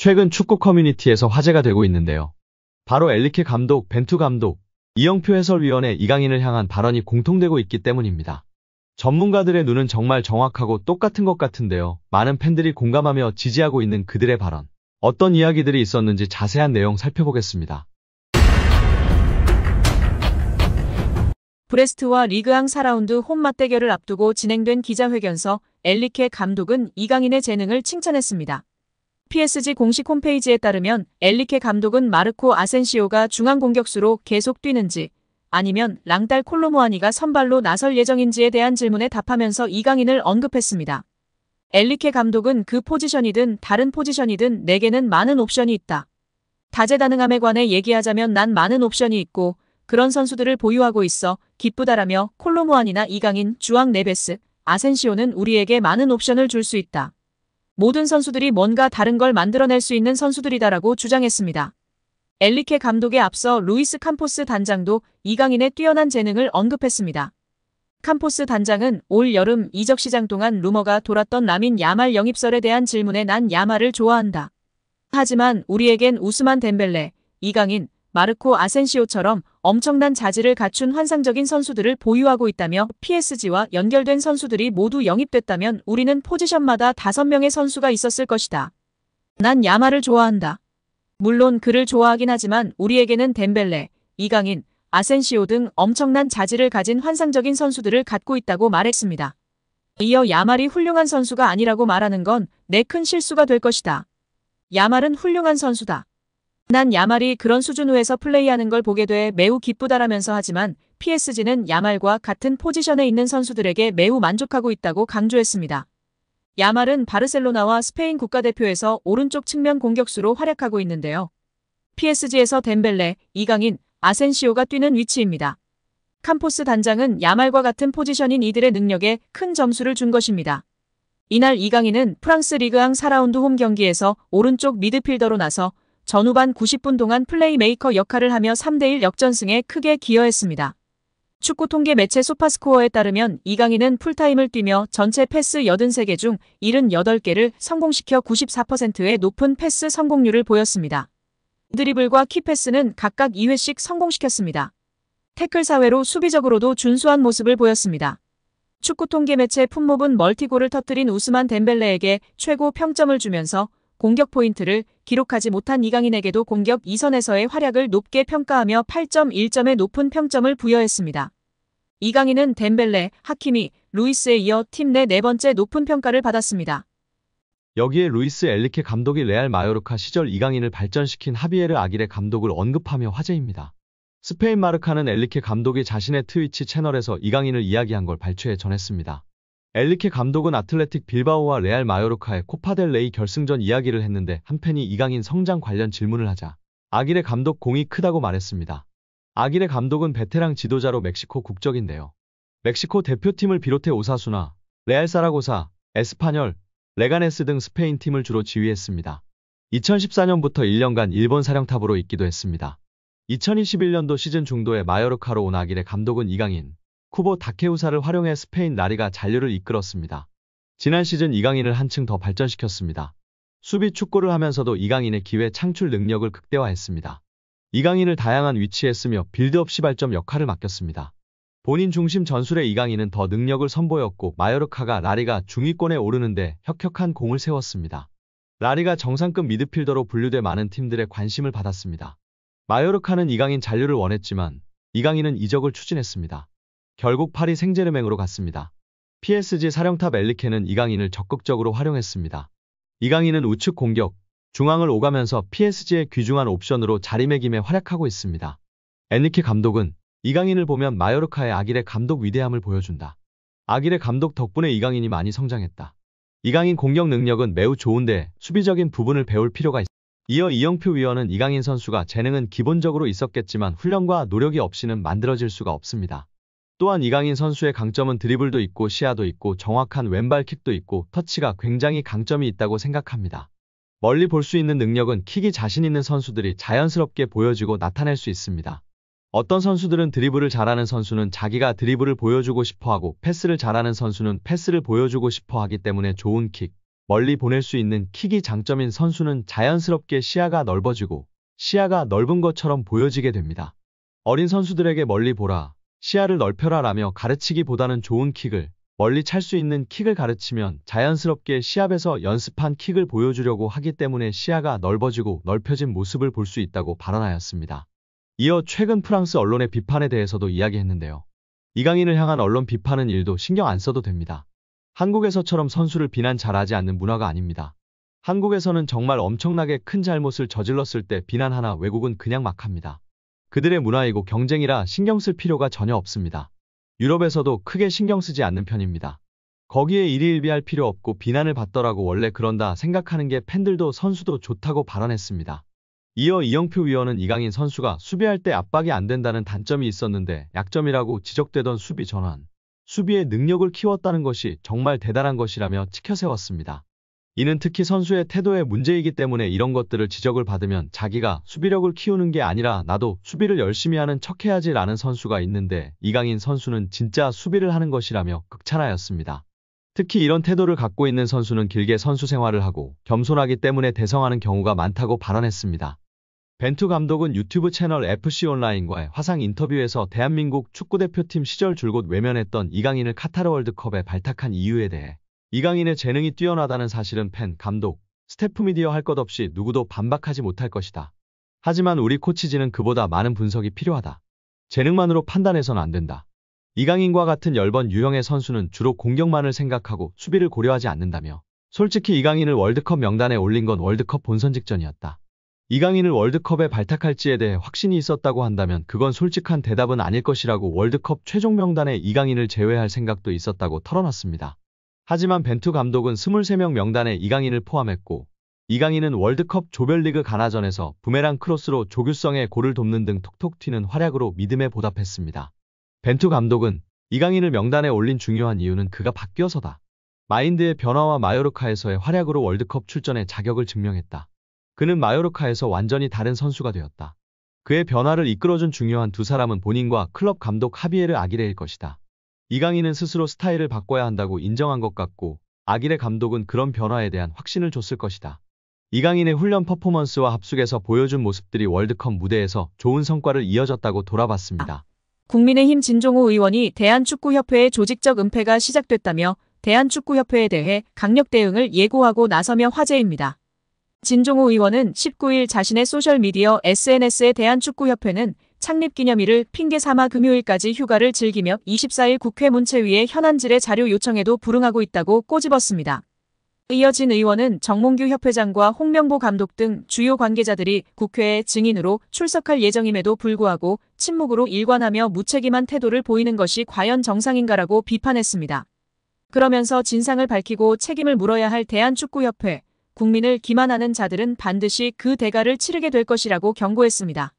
최근 축구 커뮤니티에서 화제가 되고 있는데요. 바로 엘리케 감독, 벤투 감독, 이영표 해설위원의 이강인을 향한 발언이 공통되고 있기 때문입니다. 전문가들의 눈은 정말 정확하고 똑같은 것 같은데요. 많은 팬들이 공감하며 지지하고 있는 그들의 발언. 어떤 이야기들이 있었는지 자세한 내용 살펴보겠습니다. 브레스트와 리그앙 4라운드 홈 맞대결을 앞두고 진행된 기자회견서 엘리케 감독은 이강인의 재능을 칭찬했습니다. PSG 공식 홈페이지에 따르면 엘리케 감독은 마르코 아센시오가 중앙 공격수로 계속 뛰는지 아니면 랑달 콜로무아니가 선발로 나설 예정인지에 대한 질문에 답하면서 이강인을 언급했습니다. 엘리케 감독은 그 포지션이든 다른 포지션이든 내게는 많은 옵션이 있다. 다재다능함에 관해 얘기하자면 난 많은 옵션이 있고 그런 선수들을 보유하고 있어 기쁘다라며 콜로무아니나 이강인, 주앙 네베스, 아센시오는 우리에게 많은 옵션을 줄 수 있다. 모든 선수들이 뭔가 다른 걸 만들어낼 수 있는 선수들이다라고 주장했습니다. 엘리케 감독에 앞서 루이스 캄포스 단장도 이강인의 뛰어난 재능을 언급했습니다. 캄포스 단장은 올 여름 이적 시장 동안 루머가 돌았던 라민 야말 영입설에 대한 질문에 난 야말을 좋아한다. 하지만 우리에겐 우스만 덴벨레, 이강인, 마르코 아센시오처럼 엄청난 자질을 갖춘 환상적인 선수들을 보유하고 있다며 PSG와 연결된 선수들이 모두 영입됐다면 우리는 포지션마다 5명의 선수가 있었을 것이다. 난 야말을 좋아한다. 물론 그를 좋아하긴 하지만 우리에게는 덴벨레, 이강인, 아센시오 등 엄청난 자질을 가진 환상적인 선수들을 갖고 있다고 말했습니다. 이어 야말이 훌륭한 선수가 아니라고 말하는 건 내 큰 실수가 될 것이다. 야말은 훌륭한 선수다. 난 야말이 그런 수준으로 플레이하는 걸 보게 돼 매우 기쁘다라면서 하지만 PSG는 야말과 같은 포지션에 있는 선수들에게 매우 만족하고 있다고 강조했습니다. 야말은 바르셀로나와 스페인 국가대표에서 오른쪽 측면 공격수로 활약하고 있는데요. PSG에서 덴벨레, 이강인, 아센시오가 뛰는 위치입니다. 캄포스 단장은 야말과 같은 포지션인 이들의 능력에 큰 점수를 준 것입니다. 이날 이강인은 프랑스 리그앙 4라운드 홈 경기에서 오른쪽 미드필더로 나서 전후반 90분 동안 플레이메이커 역할을 하며 3대1 역전승에 크게 기여했습니다. 축구 통계 매체 소파스코어에 따르면 이강인은 풀타임을 뛰며 전체 패스 83개 중 78개를 성공시켜 94%의 높은 패스 성공률을 보였습니다. 드리블과 키패스는 각각 2회씩 성공시켰습니다. 태클 사회로 수비적으로도 준수한 모습을 보였습니다. 축구 통계 매체 풋몹은 멀티골을 터뜨린 우스만 덴벨레에게 최고 평점을 주면서 공격 포인트를 기록하지 못한 이강인에게도 공격 2선에서의 활약을 높게 평가하며 8.1점의 높은 평점을 부여했습니다. 이강인은 덴벨레, 하키미, 루이스에 이어 팀 내 4번째 높은 평가를 받았습니다. 여기에 루이스 엘리케 감독이 레알 마요르카 시절 이강인을 발전시킨 하비에르 아기레 감독을 언급하며 화제입니다. 스페인 마르카는 엘리케 감독이 자신의 트위치 채널에서 이강인을 이야기한 걸 발췌해 전했습니다. 엘리케 감독은 아틀레틱 빌바오와 레알 마요르카의 코파델레이 결승전 이야기를 했는데 한 팬이 이강인 성장 관련 질문을 하자 아기레 감독 공이 크다고 말했습니다. 아기레 감독은 베테랑 지도자로 멕시코 국적인데요. 멕시코 대표팀을 비롯해 오사수나, 레알 사라고사, 에스파뇰, 레가네스 등 스페인 팀을 주로 지휘했습니다. 2014년부터 1년간 일본 사령탑으로 있기도 했습니다. 2021년도 시즌 중도에 마요르카로 온 아기레 감독은 이강인, 쿠보 다케우사를 활용해 스페인 라리가 잔류를 이끌었습니다. 지난 시즌 이강인을 한층 더 발전시켰습니다. 수비 축구를 하면서도 이강인의 기회 창출 능력을 극대화했습니다. 이강인을 다양한 위치에 쓰며 빌드업 시발점 역할을 맡겼습니다. 본인 중심 전술의 이강인은 더 능력을 선보였고 마요르카가 라리가 중위권에 오르는데 혁혁한 공을 세웠습니다. 라리가 정상급 미드필더로 분류돼 많은 팀들의 관심을 받았습니다. 마요르카는 이강인 잔류를 원했지만 이강인은 이적을 추진했습니다. 결국 파리 생제르맹으로 갔습니다. PSG 사령탑 엘리케는 이강인을 적극적으로 활용했습니다. 이강인은 우측 공격, 중앙을 오가면서 PSG의 귀중한 옵션으로 자리매김에 활약하고 있습니다. 엘리케 감독은 이강인을 보면 마요르카의 아기레 감독 위대함을 보여준다. 아기레 감독 덕분에 이강인이 많이 성장했다. 이강인 공격 능력은 매우 좋은데 수비적인 부분을 배울 필요가 있다. 이어 이영표 위원은 이강인 선수가 재능은 기본적으로 있었겠지만 훈련과 노력이 없이는 만들어질 수가 없습니다. 또한 이강인 선수의 강점은 드리블도 있고 시야도 있고 정확한 왼발킥도 있고 터치가 굉장히 강점이 있다고 생각합니다. 멀리 볼 수 있는 능력은 킥이 자신 있는 선수들이 자연스럽게 보여주고 나타낼 수 있습니다. 어떤 선수들은 드리블을 잘하는 선수는 자기가 드리블을 보여주고 싶어하고 패스를 잘하는 선수는 패스를 보여주고 싶어하기 때문에 좋은 킥, 멀리 보낼 수 있는 킥이 장점인 선수는 자연스럽게 시야가 넓어지고 시야가 넓은 것처럼 보여지게 됩니다. 어린 선수들에게 멀리 보라, 시야를 넓혀라 라며 가르치기보다는 좋은 킥을, 멀리 찰 수 있는 킥을 가르치면 자연스럽게 시합에서 연습한 킥을 보여주려고 하기 때문에 시야가 넓어지고 넓혀진 모습을 볼 수 있다고 발언하였습니다. 이어 최근 프랑스 언론의 비판에 대해서도 이야기했는데요. 이강인을 향한 언론 비판은 일도 신경 안 써도 됩니다. 한국에서처럼 선수를 비난 잘하지 않는 문화가 아닙니다. 한국에서는 정말 엄청나게 큰 잘못을 저질렀을 때 비난하나 외국은 그냥 막 합니다. 그들의 문화이고 경쟁이라 신경 쓸 필요가 전혀 없습니다. 유럽에서도 크게 신경 쓰지 않는 편입니다. 거기에 일희일비할 필요 없고 비난을 받더라고 원래 그런다 생각하는 게 팬들도 선수도 좋다고 발언했습니다. 이어 이영표 위원은 이강인 선수가 수비할 때 압박이 안 된다는 단점이 있었는데 약점이라고 지적되던 수비 전환, 수비의 능력을 키웠다는 것이 정말 대단한 것이라며 치켜세웠습니다. 이는 특히 선수의 태도의 문제이기 때문에 이런 것들을 지적을 받으면 자기가 수비력을 키우는 게 아니라 나도 수비를 열심히 하는 척해야지 라는 선수가 있는데 이강인 선수는 진짜 수비를 하는 것이라며 극찬하였습니다. 특히 이런 태도를 갖고 있는 선수는 길게 선수 생활을 하고 겸손하기 때문에 대성하는 경우가 많다고 발언했습니다. 벤투 감독은 유튜브 채널 FC온라인과의 화상 인터뷰에서 대한민국 축구대표팀 시절 줄곧 외면했던 이강인을 카타르 월드컵에 발탁한 이유에 대해 이강인의 재능이 뛰어나다는 사실은 팬, 감독, 스태프 미디어 할 것 없이 누구도 반박하지 못할 것이다. 하지만 우리 코치진은 그보다 많은 분석이 필요하다. 재능만으로 판단해선 안 된다. 이강인과 같은 열번 유형의 선수는 주로 공격만을 생각하고 수비를 고려하지 않는다며 솔직히 이강인을 월드컵 명단에 올린 건 월드컵 본선 직전이었다. 이강인을 월드컵에 발탁할지에 대해 확신이 있었다고 한다면 그건 솔직한 대답은 아닐 것이라고 월드컵 최종 명단에 이강인을 제외할 생각도 있었다고 털어놨습니다. 하지만 벤투 감독은 23명 명단에 이강인을 포함했고 이강인은 월드컵 조별리그 가나전에서 부메랑 크로스로 조규성의 골을 돕는 등 톡톡 튀는 활약으로 믿음에 보답했습니다. 벤투 감독은 이강인을 명단에 올린 중요한 이유는 그가 바뀌어서다. 마인드의 변화와 마요르카에서의 활약으로 월드컵 출전의 자격을 증명했다. 그는 마요르카에서 완전히 다른 선수가 되었다. 그의 변화를 이끌어준 중요한 두 사람은 본인과 클럽 감독 하비에르 아기레일 것이다. 이강인은 스스로 스타일을 바꿔야 한다고 인정한 것 같고 아기레 감독은 그런 변화에 대한 확신을 줬을 것이다. 이강인의 훈련 퍼포먼스와 합숙에서 보여준 모습들이 월드컵 무대에서 좋은 성과를 이어졌다고 돌아봤습니다. 국민의힘 진종호 의원이 대한축구협회의 조직적 은폐가 시작됐다며 대한축구협회에 대해 강력 대응을 예고하고 나서며 화제입니다. 진종호 의원은 19일 자신의 소셜미디어 SNS에 대한축구협회는 창립기념일을 핑계 삼아 금요일까지 휴가를 즐기며 24일 국회 문체위에 현안질의 자료 요청에도 불응하고 있다고 꼬집었습니다. 이어진 의원은 정몽규 협회장과 홍명보 감독 등 주요 관계자들이 국회에 증인으로 출석할 예정임에도 불구하고 침묵으로 일관하며 무책임한 태도를 보이는 것이 과연 정상인가라고 비판했습니다. 그러면서 진상을 밝히고 책임을 물어야 할 대한축구협회, 국민을 기만하는 자들은 반드시 그 대가를 치르게 될 것이라고 경고했습니다.